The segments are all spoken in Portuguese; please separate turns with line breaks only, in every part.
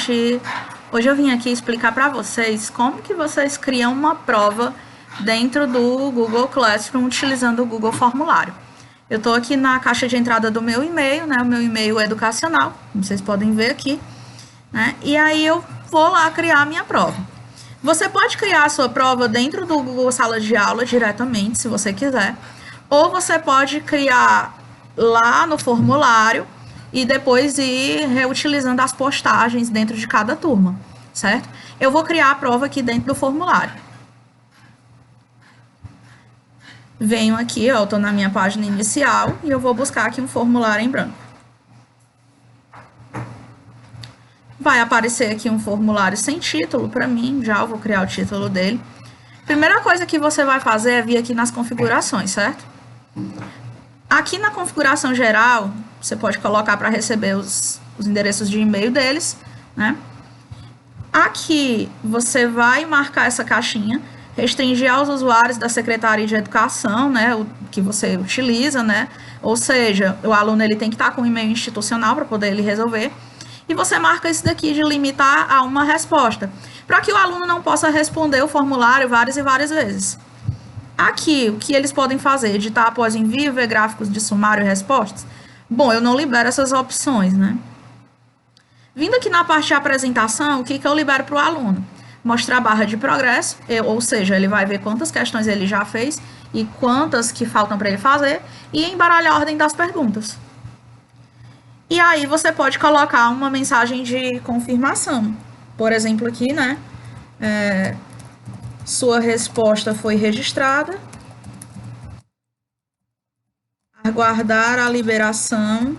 gente! Hoje eu vim aqui explicar para vocês como que vocês criam uma prova dentro do Google Classroom utilizando o Google Formulário. Eu estou aqui na caixa de entrada do meu e-mail, né? O meu e-mail é educacional, como vocês podem ver aqui, né? E aí eu vou lá criar a minha prova. Você pode criar a sua prova dentro do Google Sala de Aula diretamente, se você quiser, ou você pode criar lá no formulário e depois ir reutilizando as postagens dentro de cada turma, certo? Eu vou criar a prova aqui dentro do formulário. Venho aqui, ó, estou na minha página inicial e eu vou buscar aqui um formulário em branco. Vai aparecer aqui um formulário sem título para mim, já eu vou criar o título dele. Primeira coisa que você vai fazer é vir aqui nas configurações, certo? Aqui na configuração geral, você pode colocar para receber os endereços de e-mail deles, né? Aqui você vai marcar essa caixinha, restringir aos usuários da Secretaria de Educação, né, o que você utiliza, né? Ou seja, o aluno ele tem que estar com um e-mail institucional para poder ele resolver. E você marca isso daqui de limitar a uma resposta, para que o aluno não possa responder o formulário várias e várias vezes. Aqui, o que eles podem fazer? Editar após envio, ver gráficos de sumário e respostas? Bom, eu não libero essas opções, né? Vindo aqui na parte de apresentação, o que eu libero para o aluno? Mostrar a barra de progresso, ou seja, ele vai ver quantas questões ele já fez e quantas que faltam para ele fazer, e embaralhar a ordem das perguntas. E aí você pode colocar uma mensagem de confirmação. Por exemplo, aqui, né? Sua resposta foi registrada. Aguardar a liberação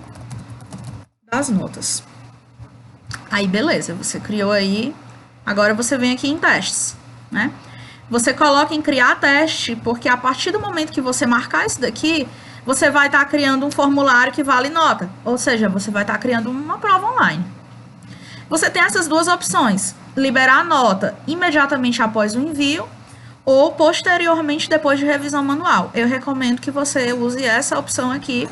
das notas. Aí, beleza, você criou aí. Agora você vem aqui em testes, né? Você coloca em criar teste, porque a partir do momento que você marcar isso daqui, você vai estar criando um formulário que vale nota. Ou seja, você vai estar criando uma prova online. Você tem essas duas opções: liberar a nota imediatamente após o envio ou posteriormente depois de revisão manual. Eu recomendo que você use essa opção aqui,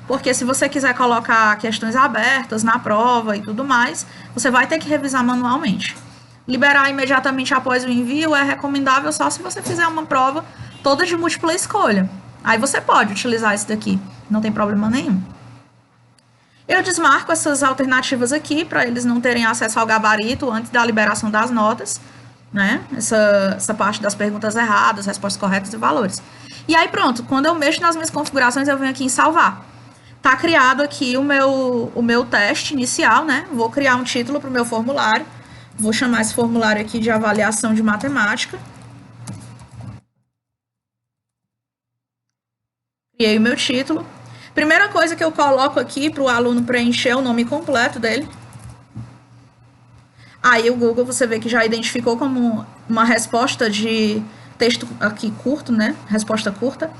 porque se você quiser colocar questões abertas na prova e tudo mais, você vai ter que revisar manualmente. Liberar imediatamente após o envio é recomendável só se você fizer uma prova toda de múltipla escolha. Aí você pode utilizar isso daqui, não tem problema nenhum. Eu desmarco essas alternativas aqui para eles não terem acesso ao gabarito antes da liberação das notas, né? Essa parte das perguntas erradas, respostas corretas e valores. E aí pronto, quando eu mexo nas minhas configurações, eu venho aqui em salvar. Tá criado aqui o meu teste inicial, né? Vou criar um título para o meu formulário. Vou chamar esse formulário aqui de avaliação de matemática. Criei o meu título. Primeira coisa que eu coloco aqui para o aluno preencher o nome completo dele. Aí o Google, você vê que já identificou como uma resposta de texto aqui curto, né? Resposta curta.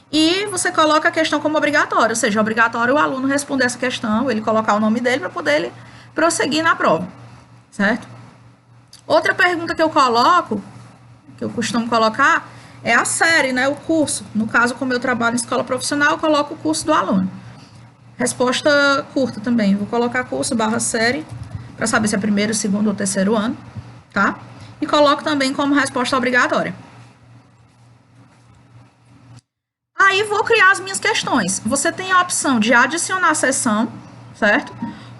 E você coloca a questão como obrigatória, ou seja, é obrigatório o aluno responder essa questão, ele colocar o nome dele para poder ele prosseguir na prova, certo? Outra pergunta que eu coloco, que eu costumo colocar, é a série, né? O curso. No caso, como eu trabalho em escola profissional, eu coloco o curso do aluno. Resposta curta também. Vou colocar curso / série, para saber se é primeiro, segundo ou terceiro ano, tá? E coloco também como resposta obrigatória. Aí vou criar as minhas questões. Você tem a opção de adicionar sessão, certo?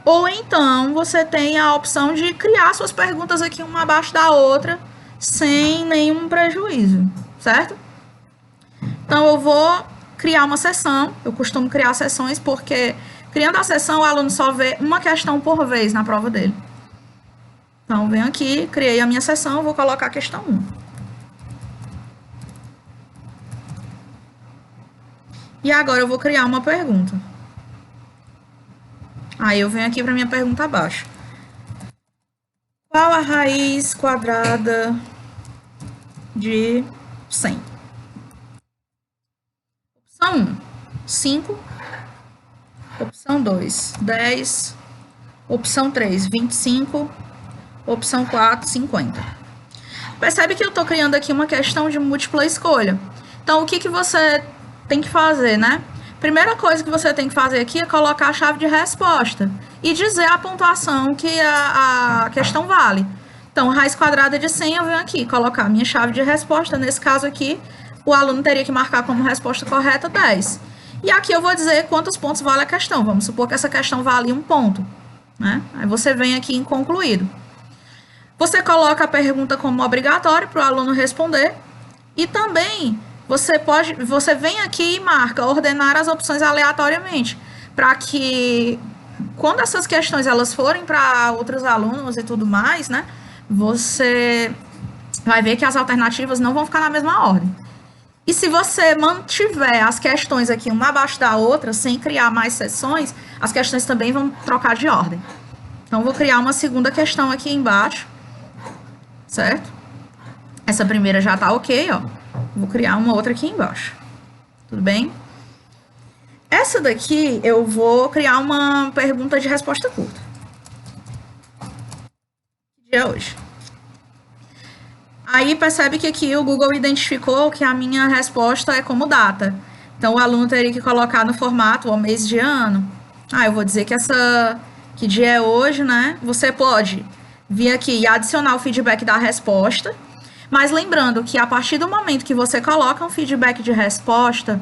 Ou então você tem a opção de criar suas perguntas aqui uma abaixo da outra, sem nenhum prejuízo, certo? Então eu vou criar uma sessão. Eu costumo criar sessões porque criando a sessão o aluno só vê uma questão por vez na prova dele. Então venho aqui, criei a minha sessão, vou colocar a questão 1. E agora eu vou criar uma pergunta. Aí eu venho aqui para minha pergunta abaixo. Qual a raiz quadrada de 100? Opção 1, 5. Opção 2, 10. Opção 3, 25. Opção 4, 50. Percebe que eu estou criando aqui uma questão de múltipla escolha. Então, o que você tem que fazer, né? Primeira coisa que você tem que fazer aqui é colocar a chave de resposta. e dizer a pontuação que a questão vale. Então, raiz quadrada de 100, eu venho aqui colocar a minha chave de resposta. Nesse caso aqui, o aluno teria que marcar como resposta correta 10. E aqui eu vou dizer quantos pontos vale a questão. Vamos supor que essa questão vale 1 ponto, né? Aí você vem aqui em concluído. Você coloca a pergunta como obrigatória para o aluno responder. E também você vem aqui e marca ordenar as opções aleatoriamente, para que quando essas questões elas forem para outros alunos e tudo mais, né, você vai ver que as alternativas não vão ficar na mesma ordem. E se você mantiver as questões aqui uma abaixo da outra, sem criar mais seções, as questões também vão trocar de ordem. Então, vou criar uma segunda questão aqui embaixo, certo? Essa primeira já tá ok, ó. Vou criar uma outra aqui embaixo. Tudo bem? Essa daqui, eu vou criar uma pergunta de resposta curta. Que dia é hoje? Aí, percebe que aqui o Google identificou que a minha resposta é como data. Então, o aluno teria que colocar no formato, o mês de ano. Eu vou dizer que dia é hoje, né? Você pode vir aqui e adicionar o feedback da resposta. Mas lembrando que a partir do momento que você coloca um feedback de resposta,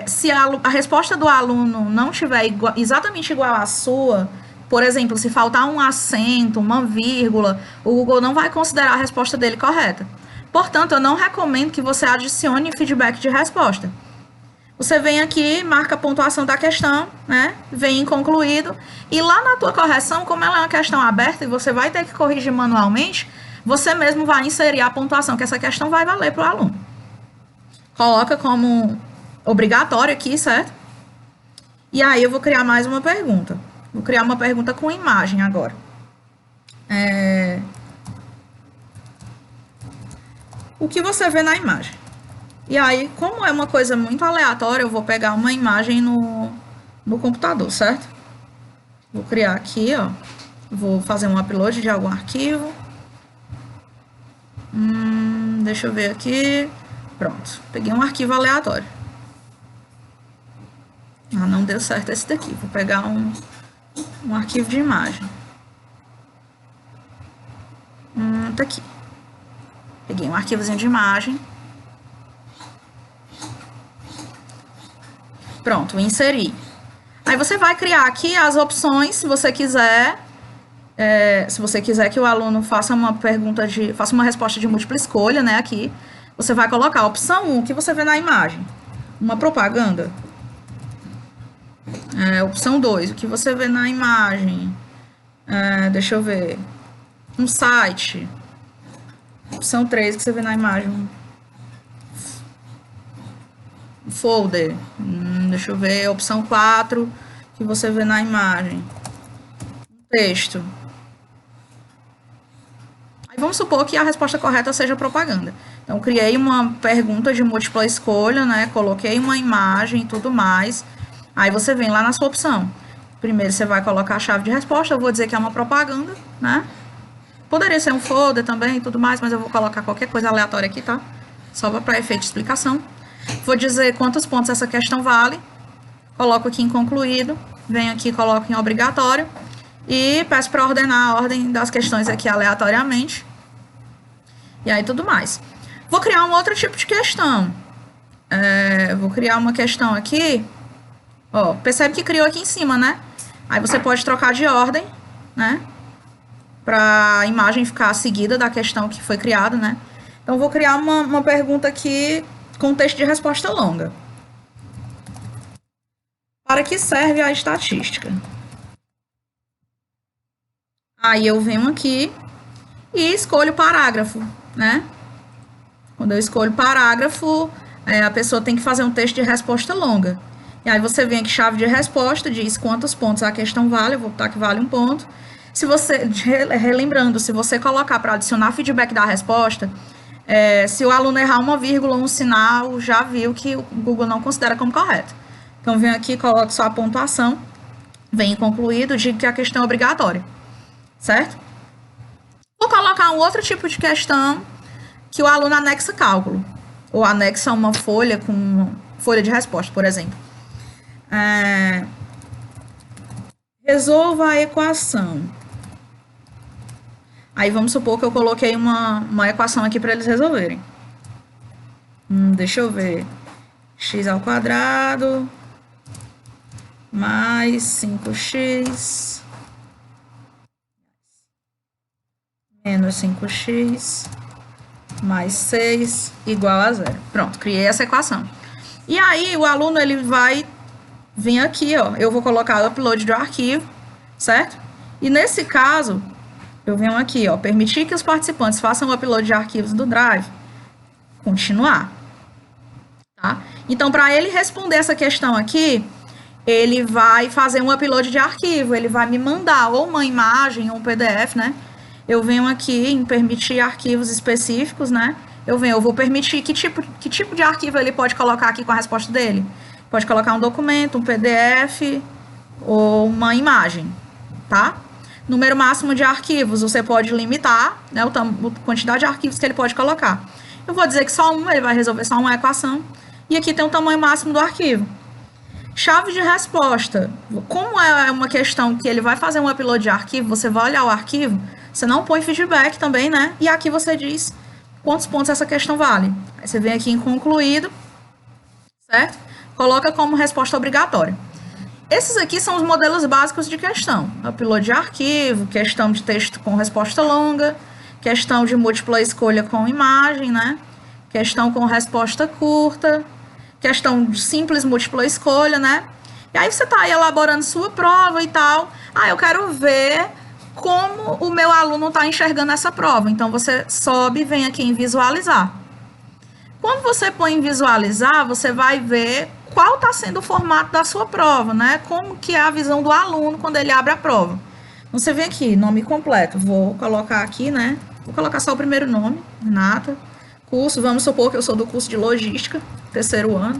se a resposta do aluno não estiver exatamente igual à sua, por exemplo, se faltar um acento, uma vírgula, o Google não vai considerar a resposta dele correta. Portanto, eu não recomendo que você adicione feedback de resposta. Você vem aqui, marca a pontuação da questão, né? Vem em concluído. E lá na tua correção, como ela é uma questão aberta e você vai ter que corrigir manualmente, você mesmo vai inserir a pontuação que essa questão vai valer para o aluno. Coloca como obrigatório aqui, certo? E aí eu vou criar mais uma pergunta. Vou criar uma pergunta com imagem agora. O que você vê na imagem? E aí, como é uma coisa muito aleatória, eu vou pegar uma imagem no computador, certo? Vou criar aqui, ó. Vou fazer um upload de algum arquivo. Deixa eu ver aqui. Pronto, peguei um arquivo aleatório. Não deu certo esse daqui. Vou pegar um arquivo de imagem. Tá aqui. Peguei um arquivozinho de imagem. Pronto, inseri. Aí você vai criar aqui as opções, se você quiser. Se você quiser que o aluno faça faça uma resposta de múltipla escolha, né, aqui, você vai colocar a opção 1, que você vê na imagem, uma propaganda. Opção 2, o que você vê na imagem, deixa eu ver, um site. Opção 3, o que você vê na imagem, um folder. Deixa eu ver, opção 4, que você vê na imagem, um texto. Vamos supor que a resposta correta seja propaganda. Então, criei uma pergunta de múltipla escolha, né? Coloquei uma imagem e tudo mais. Aí você vem lá na sua opção. Primeiro você vai colocar a chave de resposta. Eu vou dizer que é uma propaganda, né? Poderia ser um folder também e tudo mais, mas eu vou colocar qualquer coisa aleatória aqui, tá? Só para efeito de explicação. Vou dizer quantos pontos essa questão vale. Coloco aqui em concluído. Venho aqui e coloco em obrigatório. E peço para ordenar a ordem das questões aqui aleatoriamente. E aí tudo mais. Vou criar um outro tipo de questão. Vou criar uma questão aqui. Ó, percebe que criou aqui em cima, né? Aí você pode trocar de ordem, né? Para a imagem ficar seguida da questão que foi criada, né? Então, vou criar uma pergunta aqui com texto de resposta longa. Para que serve a estatística? Aí eu venho aqui e escolho o parágrafo, né? Quando eu escolho parágrafo, a pessoa tem que fazer um texto de resposta longa. E aí você vem aqui, chave de resposta, diz quantos pontos a questão vale, eu vou botar que vale 1 ponto. Se você, relembrando, se você colocar para adicionar feedback da resposta, se o aluno errar uma vírgula, um sinal, já viu que o Google não considera como correto. Então, venho aqui, coloco só a pontuação, vem concluído, digo que a questão é obrigatória, certo? Vou colocar um outro tipo de questão que o aluno anexa cálculo, ou anexa uma folha com folha de resposta, por exemplo. Resolva a equação. Aí vamos supor que eu coloquei uma equação aqui para eles resolverem. Deixa eu ver. X ao quadrado mais 5x menos 5x mais 6 igual a 0. Pronto, criei essa equação. E aí o aluno ele vai vir aqui, ó, eu vou colocar upload do arquivo, certo? E nesse caso, eu venho aqui, ó, permitir que os participantes façam o upload de arquivos do Drive, continuar, tá? Então, para ele responder essa questão aqui, ele vai fazer um upload de arquivo, ele vai me mandar ou uma imagem ou um PDF, né? Eu venho aqui em permitir arquivos específicos, né? Eu vou permitir que tipo de arquivo ele pode colocar aqui com a resposta dele. Pode colocar um documento, um PDF ou uma imagem, tá? Número máximo de arquivos, você pode limitar, né, a quantidade de arquivos que ele pode colocar. Eu vou dizer que só um, ele vai resolver só uma equação. E aqui tem o tamanho máximo do arquivo. Chave de resposta. Como é uma questão que ele vai fazer um upload de arquivo, você vai olhar o arquivo, você não põe feedback também, né? E aqui você diz quantos pontos essa questão vale. Aí você vem aqui em concluído, certo? Coloca como resposta obrigatória. Esses aqui são os modelos básicos de questão. Upload de arquivo, questão de texto com resposta longa, questão de múltipla escolha com imagem, né? Questão com resposta curta, questão de simples múltipla escolha, né? E aí você está aí elaborando sua prova e tal. Ah, eu quero ver como o meu aluno está enxergando essa prova. Então, você sobe e vem aqui em visualizar. Quando você põe em visualizar, você vai ver qual está sendo o formato da sua prova, né? Como que é a visão do aluno quando ele abre a prova. Você vem aqui, nome completo. Vou colocar aqui, né? Vou colocar só o primeiro nome, Renata. Curso, vamos supor que eu sou do curso de logística, terceiro ano.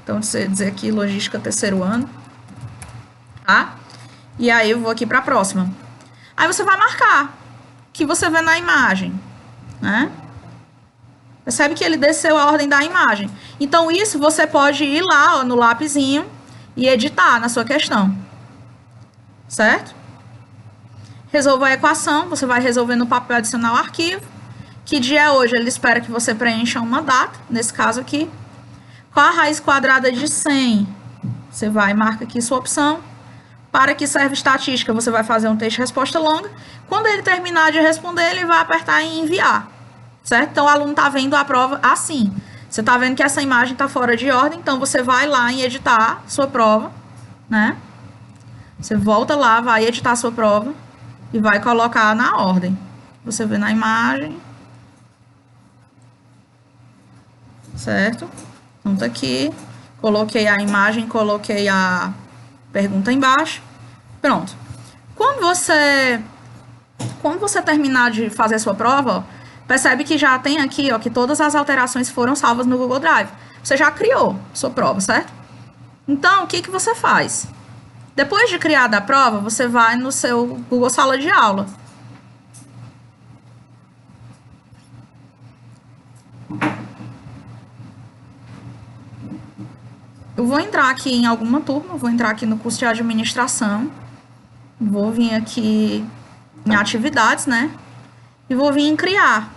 Então, você dizer aqui, logística, terceiro ano. Tá? E aí, eu vou aqui para a próxima. Aí, você vai marcar, que você vê na imagem, né? Percebe que ele desceu a ordem da imagem. Então, isso você pode ir lá, ó, no lapisinho e editar na sua questão. Certo? Resolva a equação, você vai resolver no papel adicionar o arquivo. Que dia é hoje? Ele espera que você preencha uma data, nesse caso aqui. Qual a raiz quadrada de 100? Você vai e marca aqui sua opção. Para que serve estatística, você vai fazer um texto de resposta longa. Quando ele terminar de responder, ele vai apertar em enviar. Certo? Então, o aluno está vendo a prova assim. Você está vendo que essa imagem está fora de ordem, então você vai lá em editar sua prova, né? Você volta lá, vai editar sua prova e vai colocar na ordem. Você vê na imagem. Certo? Então, tá aqui. Coloquei a imagem, coloquei a pergunta embaixo. Pronto. Quando você terminar de fazer a sua prova, ó, percebe que já tem aqui, ó, que todas as alterações foram salvas no Google Drive. Você já criou sua prova, certo? Então, o que que você faz? Depois de criada a prova, você vai no seu Google Sala de Aula. Eu vou entrar aqui em alguma turma, vou entrar aqui no curso de administração, vou vir aqui em atividades, né? E vou vir em criar.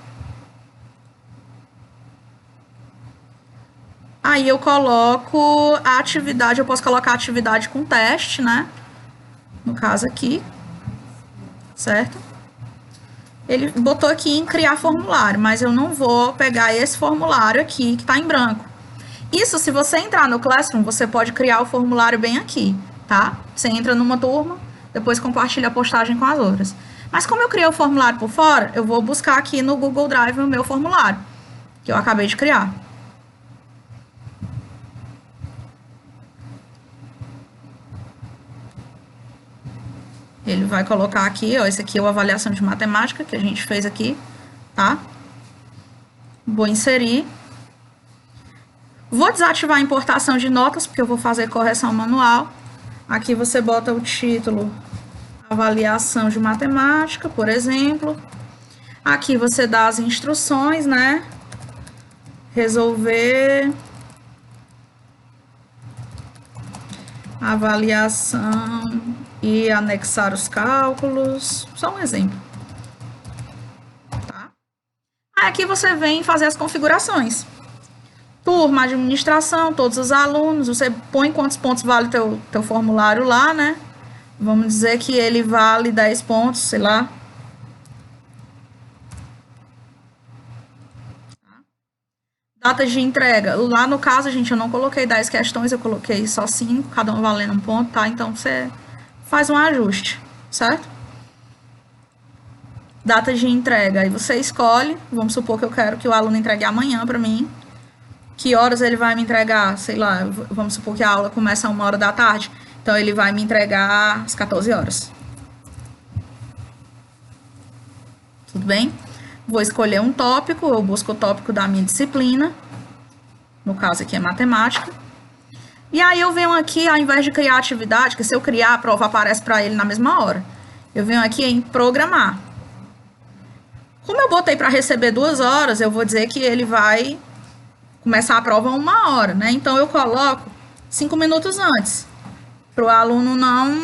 Aí eu coloco a atividade, eu posso colocar atividade com teste, né? No caso aqui, certo? Ele botou aqui em criar formulário, mas eu não vou pegar esse formulário aqui que tá em branco. Isso, se você entrar no Classroom, você pode criar o formulário bem aqui, tá? Você entra numa turma, depois compartilha a postagem com as outras. Mas como eu criei o formulário por fora, eu vou buscar aqui no Google Drive o meu formulário, que eu acabei de criar. Ele vai colocar aqui, ó, esse aqui é a avaliação de matemática que a gente fez aqui, tá? Vou inserir. Vou desativar a importação de notas, porque eu vou fazer correção manual. Aqui você bota o título, avaliação de matemática, por exemplo. Aqui você dá as instruções, né? Resolver. Avaliação e anexar os cálculos. Só um exemplo. Tá? Aí aqui você vem fazer as configurações. Turma, administração, todos os alunos, você põe quantos pontos vale teu formulário lá, né? Vamos dizer que ele vale 10 pontos, sei lá. Data de entrega. Lá no caso, gente, eu não coloquei 10 questões, eu coloquei só 5, cada um valendo um ponto, tá? Então, você faz um ajuste, certo? Data de entrega. Aí você escolhe, vamos supor que eu quero que o aluno entregue amanhã para mim. Que horas ele vai me entregar? Sei lá, vamos supor que a aula começa a 1h da tarde. Então, ele vai me entregar às 14 horas. Tudo bem? Vou escolher um tópico, eu busco o tópico da minha disciplina. No caso aqui é matemática. E aí eu venho aqui, ao invés de criar atividade, que se eu criar, a prova aparece para ele na mesma hora. Eu venho aqui em programar. Como eu botei para receber 2 horas, eu vou dizer que ele vai começar a prova 1h, né? Então, eu coloco 5 minutos antes. Para o aluno não,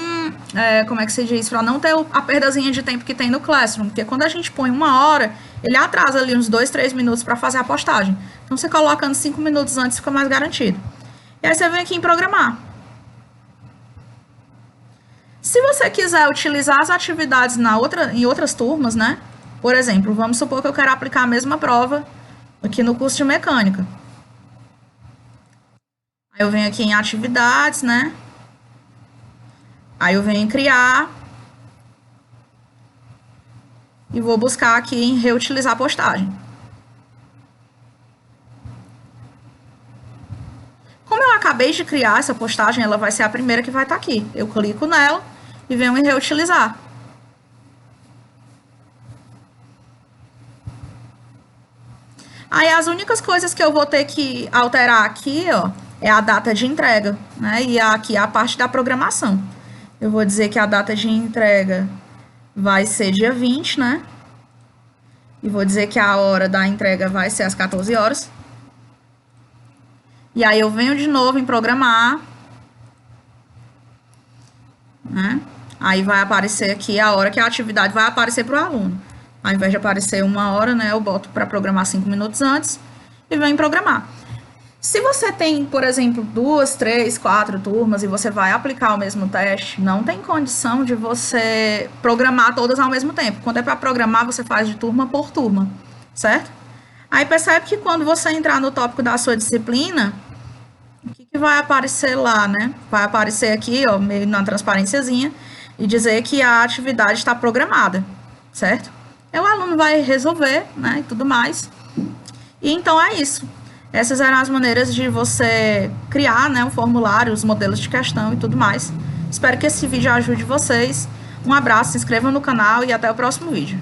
como é que se diz? Para não ter a perdazinha de tempo que tem no Classroom. Porque quando a gente põe 1h, ele atrasa ali uns 2, 3 minutos para fazer a postagem. Então, você colocando 5 minutos antes, fica mais garantido. E aí, você vem aqui em programar. Se você quiser utilizar as atividades em outras turmas, né? Por exemplo, vamos supor que eu quero aplicar a mesma prova aqui no curso de mecânica. Aí, eu venho aqui em atividades, né? Aí eu venho em criar e vou buscar aqui em reutilizar a postagem. Como eu acabei de criar essa postagem, ela vai ser a primeira que vai estar aqui. Eu clico nela e venho em reutilizar. Aí as únicas coisas que eu vou ter que alterar aqui, ó, é a data de entrega, né? E aqui a parte da programação. Eu vou dizer que a data de entrega vai ser dia 20, né? E vou dizer que a hora da entrega vai ser às 14 horas. E aí eu venho de novo em programar, né? Aí vai aparecer aqui a hora que a atividade vai aparecer para o aluno. Ao invés de aparecer 1h, né? Eu boto para programar 5 minutos antes e venho programar. Se você tem, por exemplo, 2, 3, 4 turmas e você vai aplicar o mesmo teste, não tem condição de você programar todas ao mesmo tempo. Quando é para programar, você faz de turma por turma, certo? Aí percebe que quando você entrar no tópico da sua disciplina, o que vai aparecer lá, né? Vai aparecer aqui, ó, meio na transparênciazinha, e dizer que a atividade está programada, certo? Aí o aluno vai resolver, né, e tudo mais. E então é isso. Essas eram as maneiras de você criar, né, um formulário, os modelos de questão e tudo mais. Espero que esse vídeo ajude vocês. Um abraço, se inscrevam no canal e até o próximo vídeo.